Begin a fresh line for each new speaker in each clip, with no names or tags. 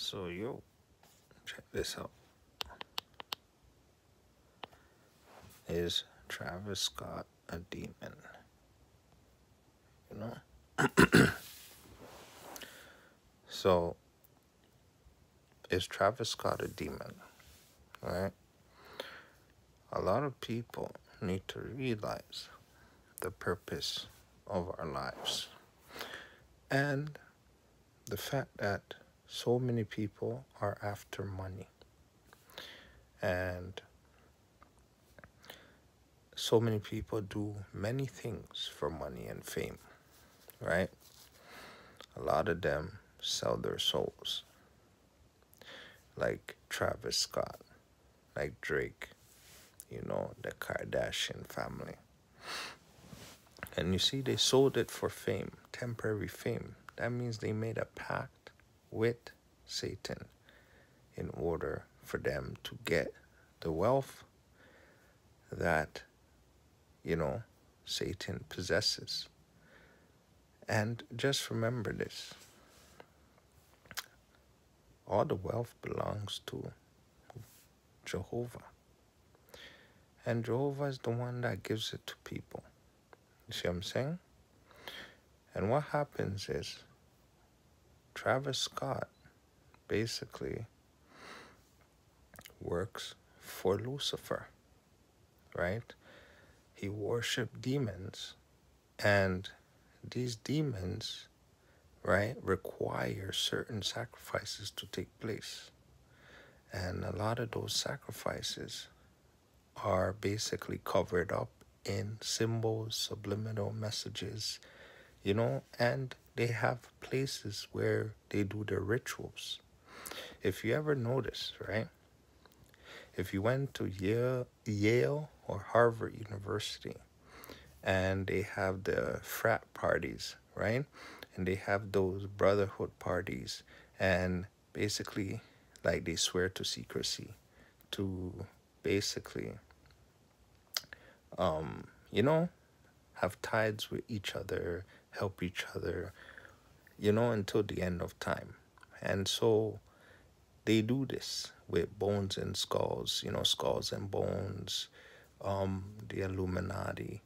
So, yo, check this out. Is Travis Scott a demon? You know? So, is Travis Scott a demon? Right? A lot of people need to realize the purpose of our lives. And the fact that so many people are after money. And so many people do many things for money and fame, right? A lot of them sell their souls, like Travis Scott, like Drake, the Kardashian family. And you see, they sold it for fame, temporary fame. That means they made a pact with Satan in order for them to get the wealth that, Satan possesses. And just remember this. All the wealth belongs to Jehovah. And Jehovah is the one that gives it to people. You see what I'm saying? And what happens is Travis Scott basically works for Lucifer, right? He worshiped demons, and these demons, right, require certain sacrifices to take place. And a lot of those sacrifices are basically covered up in symbols, subliminal messages, and they have places where they do their rituals. If you ever notice, right, if you went to Yale or Harvard University and they have the frat parties, right, and they have those brotherhood parties, and basically, like, they swear to secrecy, to basically, have ties with each other, help each other, until the end of time. And so they do this with bones and skulls, skulls and bones, the Illuminati.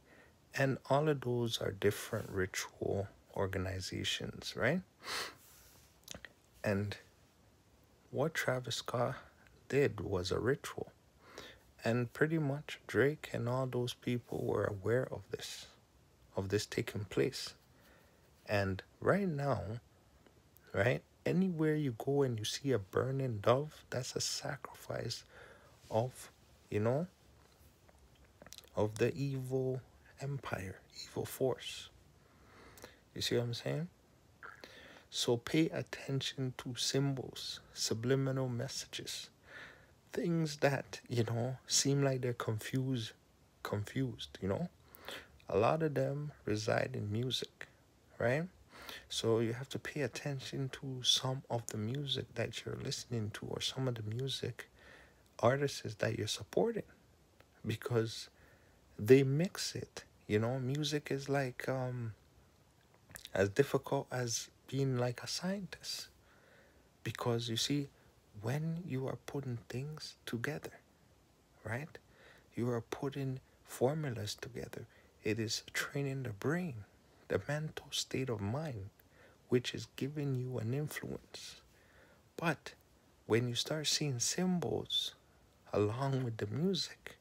And all of those are different ritual organizations, right? And what Travis Scott did was a ritual. And pretty much Drake and all those people were aware of this taking place. And right now, right, anywhere you go and you see a burning dove, that's a sacrifice of, of the evil empire, evil force. You see what I'm saying? So pay attention to symbols, subliminal messages, things that, seem like they're confused, A lot of them reside in music, right? So you have to pay attention to some of the music that you're listening to, or some of the music artists that you're supporting, because they mix it. Music is like as difficult as being like a scientist, because you see, when you are putting things together, right, you are putting formulas together. It is training the brain, the mental state of mind, which is giving you an influence. But when you start seeing symbols along with the music,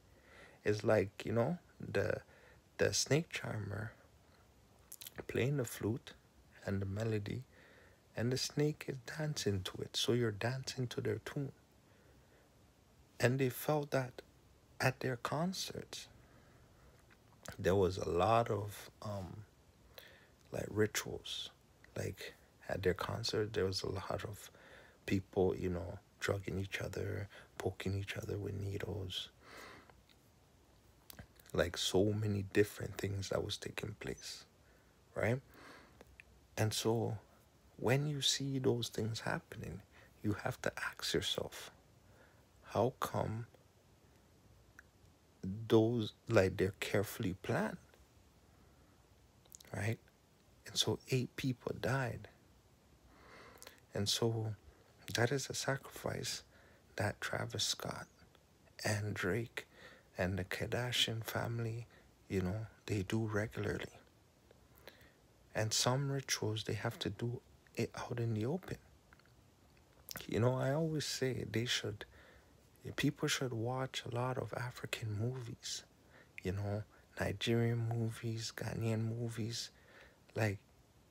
it's like, the snake charmer playing the flute and the melody, and the snake is dancing to it. So you're dancing to their tune. And they felt that at their concerts, there was a lot of like rituals. Like at their concert, there was a lot of people, drugging each other, poking each other with needles. Like so many different things that was taking place, right? And so when you see those things happening, you have to ask yourself, how come those, like, they're carefully planned, right? And so 8 people died. And so That is a sacrifice that Travis Scott and Drake and the Kardashian family, they do regularly. And some rituals, they have to do it out in the open. I always say people should watch a lot of African movies, Nigerian movies, Ghanaian movies, like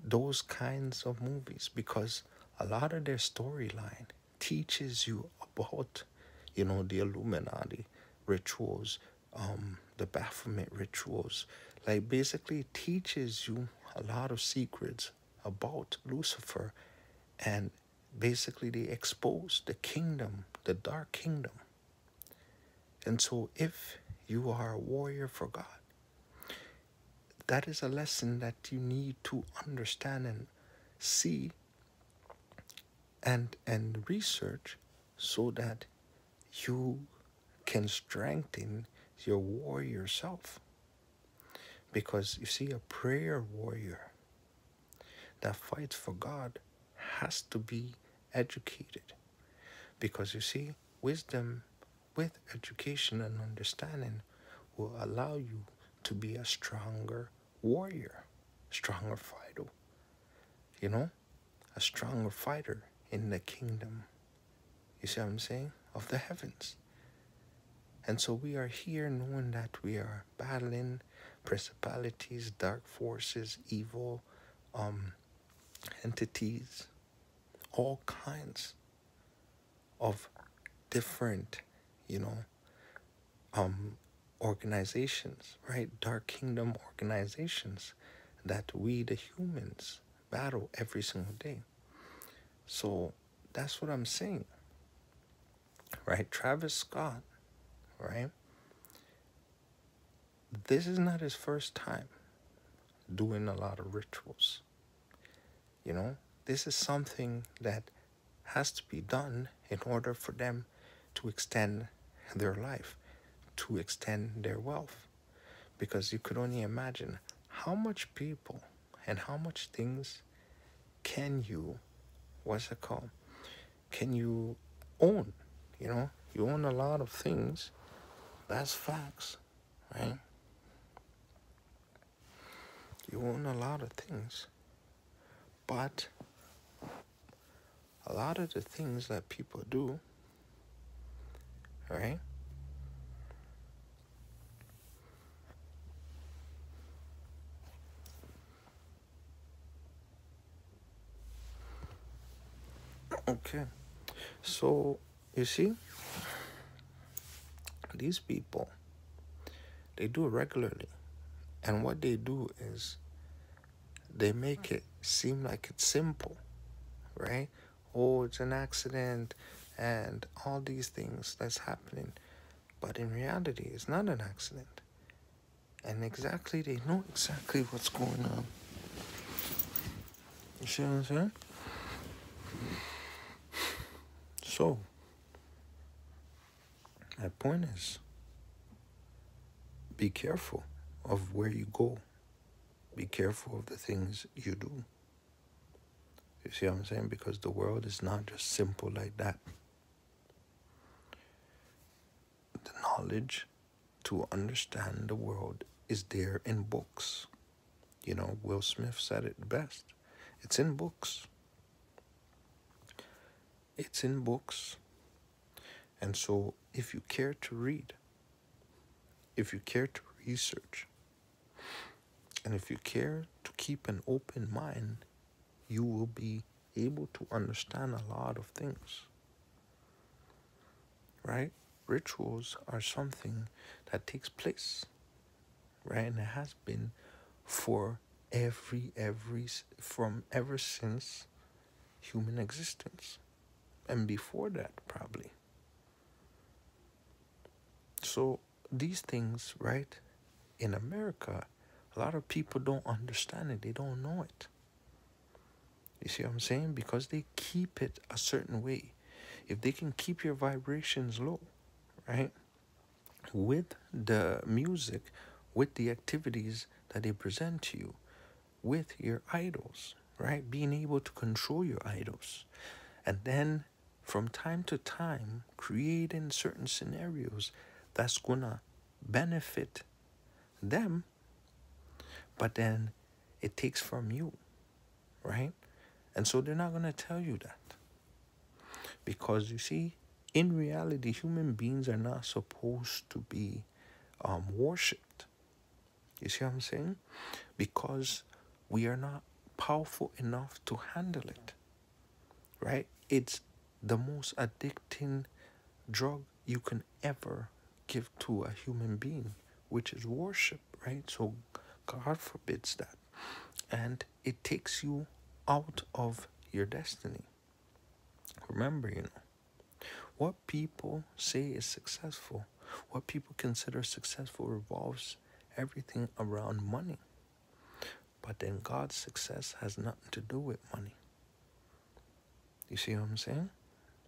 those kinds of movies, because a lot of their storyline teaches you about, the Illuminati rituals, the Baphomet rituals, like basically teaches you a lot of secrets about Lucifer, and basically they expose the kingdom, the dark kingdom. And so if you are a warrior for God, that is a lesson that you need to understand and see and research, so that you can strengthen your warrior self. Because you see, a prayer warrior that fights for God has to be educated. Because you see, wisdom with education and understanding will allow you to be a stronger warrior, stronger fighter, a stronger fighter in the kingdom. You see what I'm saying? Of the heavens. And so we are here knowing that we are battling principalities, dark forces, evil entities, all kinds of different, organizations, right? Dark kingdom organizations that we, the humans, battle every single day. So that's what I'm saying, right? Travis Scott, right? This is not his first time doing a lot of rituals. This is something that has to be done in order for them to extend their life, to extend their wealth. Because you could only imagine how much people and how much things can you, can you own? You own a lot of things. That's facts, right? You own a lot of things. But a lot of the things that people do, right? Okay. So, you see, these people, they do it regularly. And what they do is they make it seem like it's simple, right? Oh, it's an accident and all these things that's happening. But in reality, it's not an accident. And they know exactly what's going on. You see what I'm saying? So, my point is, be careful of where you go. Be careful of the things you do. You see what I'm saying? Because the world is not just simple like that. The knowledge to understand the world is there in books. Will Smith said it best. It's in books. It's in books. And so if you care to read, if you care to research, and if you care to keep an open mind, you will be able to understand a lot of things, right? Rituals are something that takes place, right? And it has been for ever since human existence, and before that probably. So these things, right, in America, a lot of people don't understand it. They don't know it. You see what I'm saying? Because they keep it a certain way. If they can keep your vibrations low, right, with the music, with the activities that they present to you, with your idols, right, being able to control your idols, and then from time to time creating certain scenarios that's gonna benefit them, but then it takes from you, right? And so they're not gonna tell you that. Because you see, in reality, human beings are not supposed to be worshipped. You see what I'm saying? Because we are not powerful enough to handle it, right? It's the most addicting drug you can ever give to a human being, which is worship, right? So God forbids that. And it takes you out of your destiny. Remember, what people say is successful, what people consider successful revolves everything around money. But then God's success has nothing to do with money. You see what I'm saying?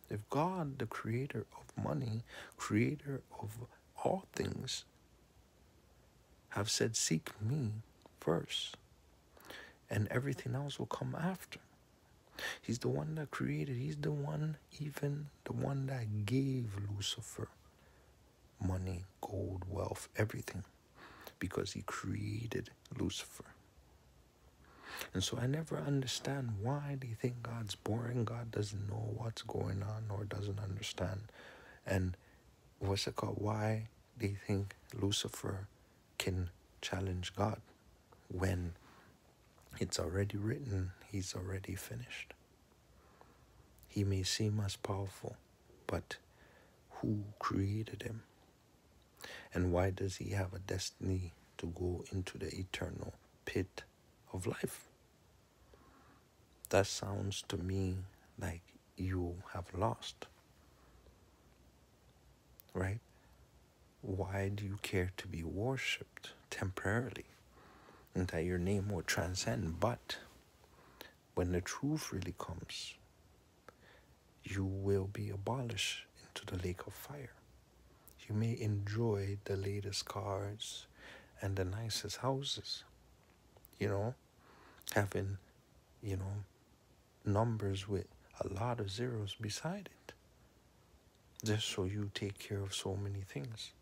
If God, the creator of money, creator of all things, have said, seek me first, and everything else will come after. He's the one that created. He's the one, even the one that gave Lucifer money, gold, wealth, everything, because he created Lucifer. And so I never understand why they think God's boring. God doesn't know what's going on or doesn't understand. And what's it called? Why they think Lucifer can challenge God when it's already written, he's already finished. He may seem as powerful, but who created him? And why does he have a destiny to go into the eternal pit of life? That sounds to me like you have lost, right? Why do you care to be worshipped temporarily and that your name will transcend? But when the truth really comes, you will be abolished into the lake of fire. You may enjoy the latest cars and the nicest houses, having, numbers with a lot of zeros beside it, just so you take care of so many things.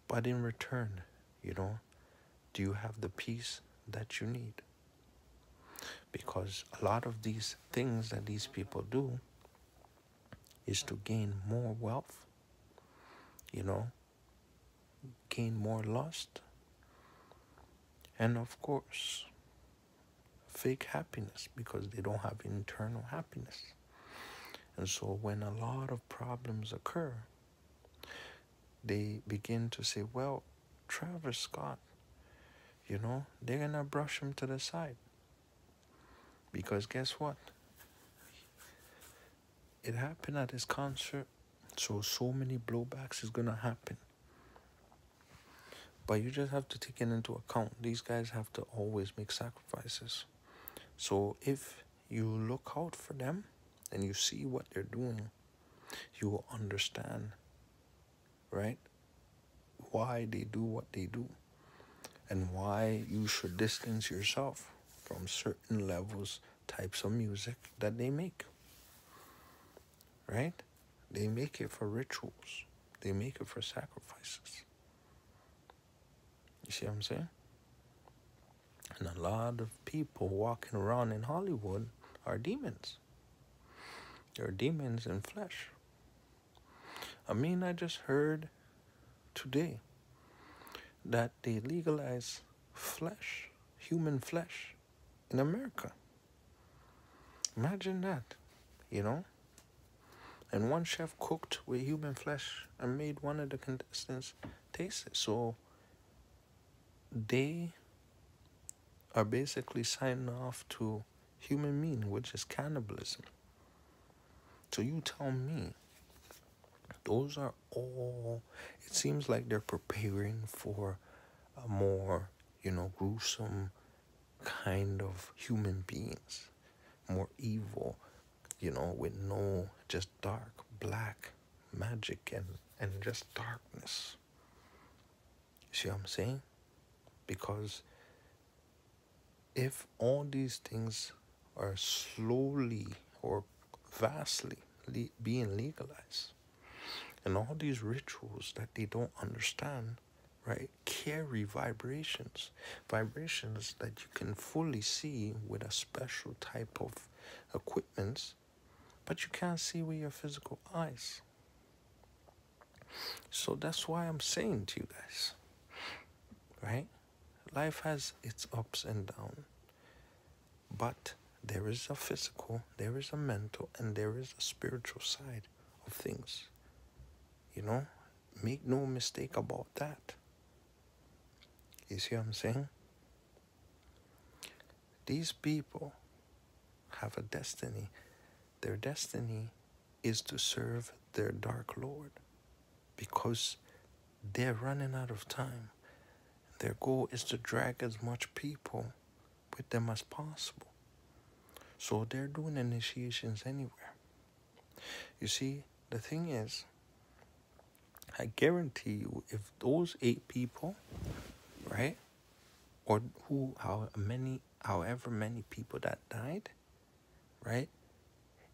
But in return, do you have the peace that you need? Because a lot of these things that these people do is to gain more wealth, gain more lust, and of course, fake happiness, because they don't have internal happiness. And so when a lot of problems occur, they begin to say, well, Travis Scott, they're going to brush him to the side. Because guess what? It happened at his concert, so many blowbacks is going to happen. But you just have to take it into account. These guys have to always make sacrifices. So if you look out for them and you see what they're doing, you will understand, right, why they do what they do and why you should distance yourself from certain levels, types of music that they make, right? They make it for rituals. They make it for sacrifices. You see what I'm saying? And a lot of people walking around in Hollywood are demons. They're demons in flesh. I just heard today that they legalize flesh, human flesh, in America. Imagine that, And one chef cooked with human flesh and made one of the contestants taste it. So they are basically signing off to human meat, which is cannibalism. So you tell me, those are all, it seems like they're preparing for a more, gruesome kind of human beings, more evil, with no just dark, black magic and just darkness. You see what I'm saying? Because if all these things are slowly or vastly being legalized. And all these rituals that they don't understand, right, carry vibrations. Vibrations that you can fully see with a special type of equipment, but you can't see with your physical eyes. So that's why I'm saying to you guys, right? Life has its ups and downs, but there is a physical, there is a mental, and there is a spiritual side of things. You know, make no mistake about that. You see what I'm saying? These people have a destiny. Their destiny is to serve their dark lord because they're running out of time. Their goal is to drag as much people with them as possible. So they're doing initiations anywhere. You see, the thing is, I guarantee you, if those 8 people, right, or however many people that died, right,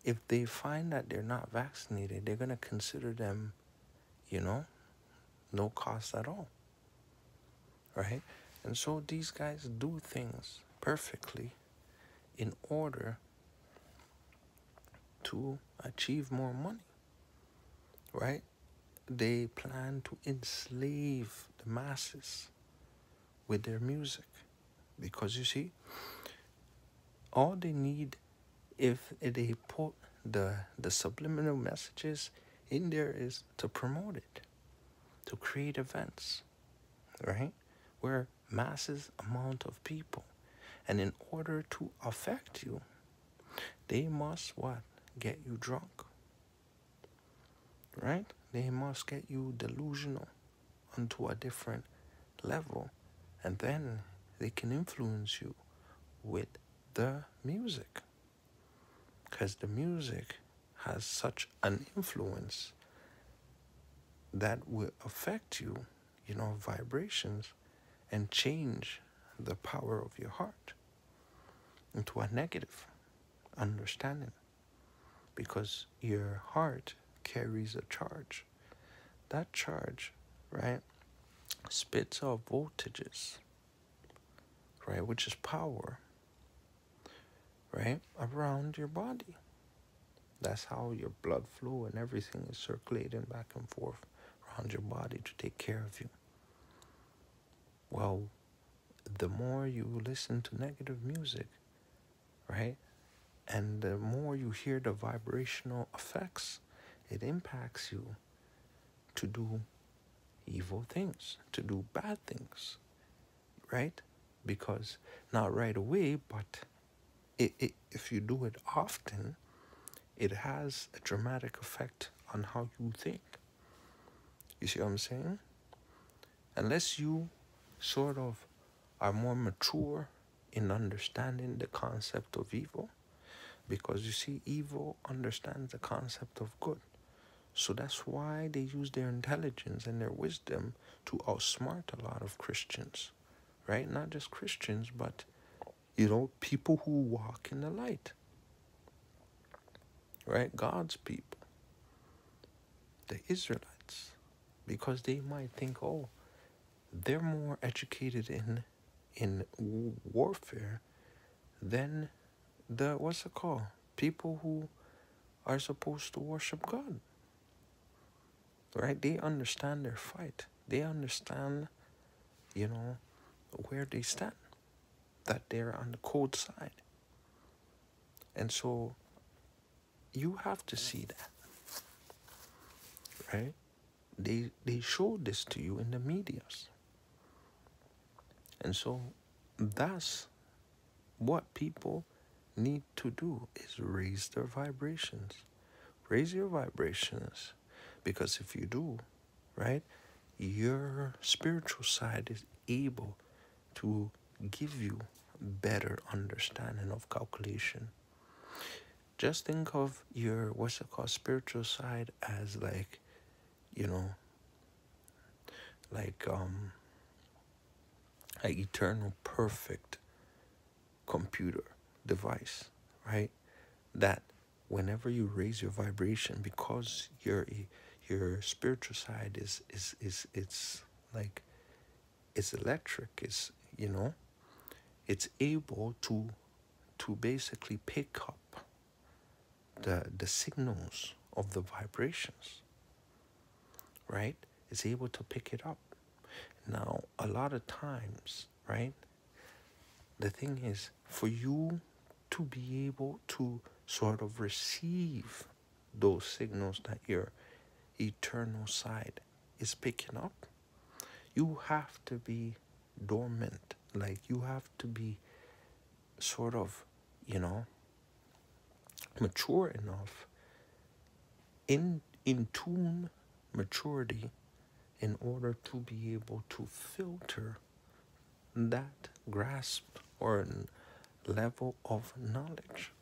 if they find that they're not vaccinated, they're going to consider them, no cost at all, right? And so these guys do things perfectly in order to achieve more money, right? They plan to enslave the masses with their music. Because you see, all they need, if they put the subliminal messages in there, is to promote it, to create events, right? Where masses amount of people. And in order to affect you, they must what? Get you drunk, right? They must get you delusional onto a different level. And then they can influence you with the music. Because the music has such an influence that will affect you, vibrations, and change the power of your heart into a negative understanding. Because your heart carries a charge. That charge, right, spits off voltages, right, which is power, right, around your body. That's how your blood flow and everything is circulating back and forth around your body to take care of you. Well, the more you listen to negative music, right, and the more you hear the vibrational effects, it impacts you to do evil things, to do bad things, right? Because not right away, but if you do it often, it has a dramatic effect on how you think. You see what I'm saying? Unless you sort of are more mature in understanding the concept of evil, because you see, evil understands the concept of good. So that's why they use their intelligence and their wisdom to outsmart a lot of Christians, right? Not just Christians, but, people who walk in the light, right? God's people, the Israelites, because they might think, oh, they're more educated in warfare than people who are supposed to worship God, right? They understand their fight. They understand, where they stand, that they're on the cold side. And so you have to see that, right? They show this to you in the medias. And so that's what people need to do, is raise their vibrations. Raise your vibrations, because if you do, right, your spiritual side is able to give you better understanding of calculation. Just think of your spiritual side as like an eternal perfect computer device, right? That whenever you raise your vibration, because your spiritual side is it's like, it's electric, it's, you know, it's able to basically pick up the signals of the vibrations, right? It's able to pick it up. Now, a lot of times, right, the thing is, for you to be able to sort of receive those signals that your eternal side is picking up, you have to be dormant. Like, you have to be sort of, you know, mature enough, in tune maturity, in order to be able to filter that grasp or level of knowledge.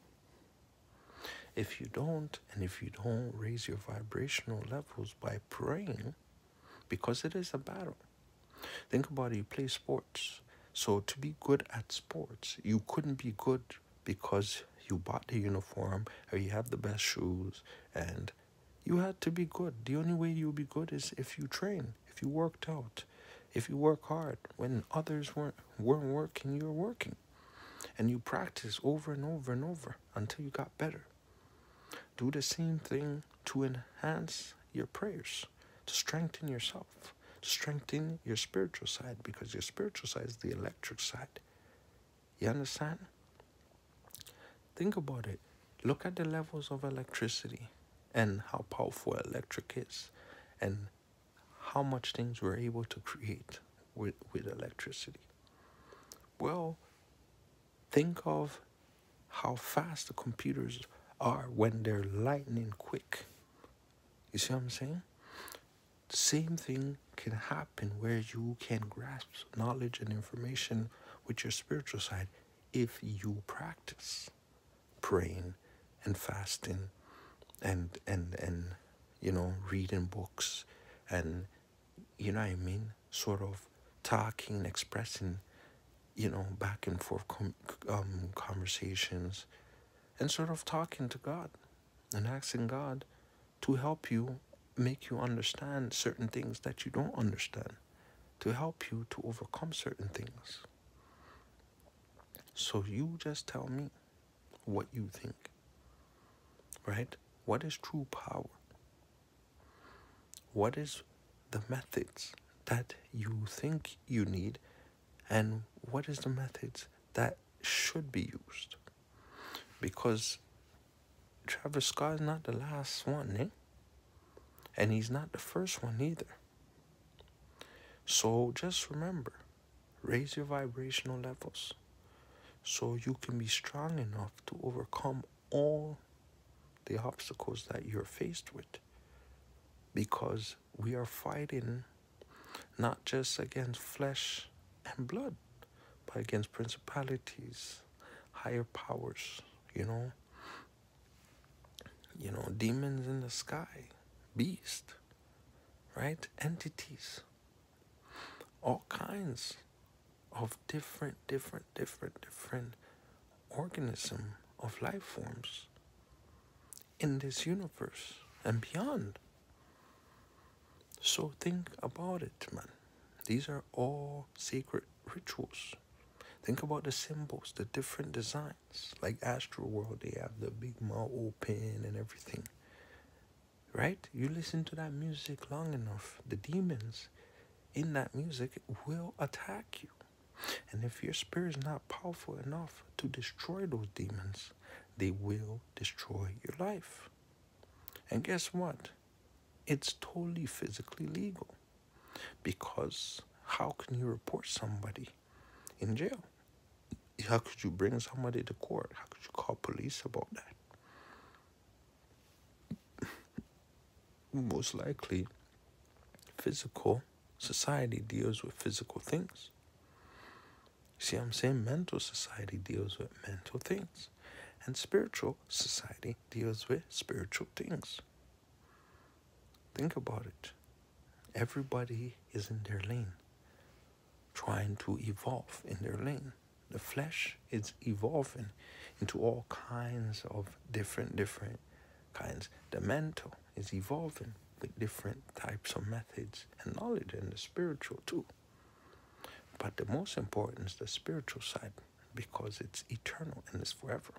If you don't, and if you don't raise your vibrational levels by praying, because it is a battle. Think about it, you play sports. So to be good at sports, you couldn't be good because you bought the uniform or you have the best shoes, and you had to be good. The only way you'll be good is if you train, if you worked out, if you work hard. When others weren't working, you're working. And you practice over and over and over until you got better. Do the same thing to enhance your prayers, to strengthen yourself, to strengthen your spiritual side, because your spiritual side is the electric side. You understand? Think about it. Look at the levels of electricity and how powerful electric is, and how much things we're able to create with electricity. Well, think of how fast the computers are when they're lightning quick. You see what I'm saying? The same thing can happen where you can grasp knowledge and information with your spiritual side if you practice praying and fasting and you know, reading books, and, you know what I mean, sort of talking, expressing, you know, back and forth conversations, and sort of talking to God and asking God to help you, make you understand certain things that you don't understand, to help you to overcome certain things. So you just tell me what you think, right? What is true power? What is the methods that you think you need, and what is the methods that should be used? Because Travis Scott is not the last one, eh? And he's not the first one either. So just remember, raise your vibrational levels so you can be strong enough to overcome all the obstacles that you're faced with. Because we are fighting not just against flesh and blood, but against principalities, higher powers, you know, demons in the sky, beast, right? Entities, all kinds of different organism of life forms in this universe and beyond. So think about it, man. These are all sacred rituals. Think about the symbols, the different designs. Like Astro World, they have the big mouth open and everything. Right? You listen to that music long enough, the demons in that music will attack you. And if your spirit is not powerful enough to destroy those demons, they will destroy your life. And guess what? It's totally physically legal. Because how can you report somebody in jail? How could you bring somebody to court? How could you call police about that? Most likely, physical society deals with physical things. See what I'm saying? Mental society deals with mental things. And spiritual society deals with spiritual things. Think about it. Everybody is in their lane, trying to evolve in their lane. The flesh is evolving into all kinds of different kinds. The mental is evolving with different types of methods and knowledge, and the spiritual too. But the most important is the spiritual side, because it's eternal and it's forever.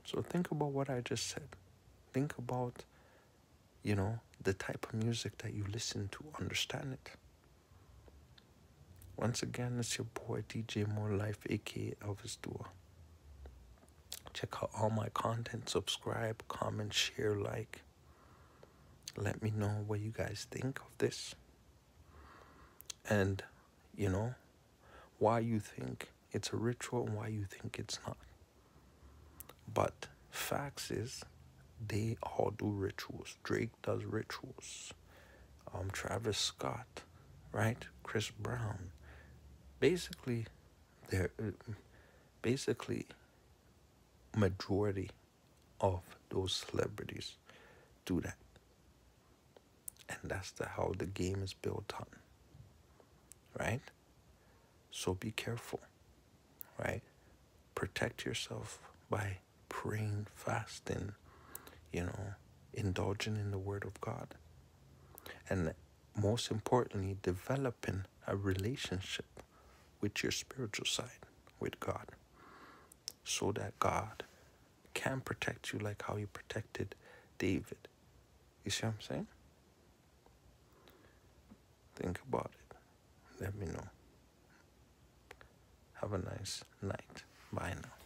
So think about what I just said. Think about, the type of music that you listen to. Understand it. Once again, it's your boy DJ More Life, aka Elvis Dua. Check out all my content. Subscribe, comment, share, like. Let me know what you guys think of this. And, why you think it's a ritual and why you think it's not. But facts is, they all do rituals. Drake does rituals. Travis Scott, right? Chris Brown. Basically, majority of those celebrities do that. And that's how the game is built on, right? So be careful, right? Protect yourself by praying, fasting, indulging in the Word of God. And most importantly, developing a relationship with your spiritual side, with God, so that God can protect you like how He protected David. You see what I'm saying? Think about it. Let me know. Have a nice night. Bye now.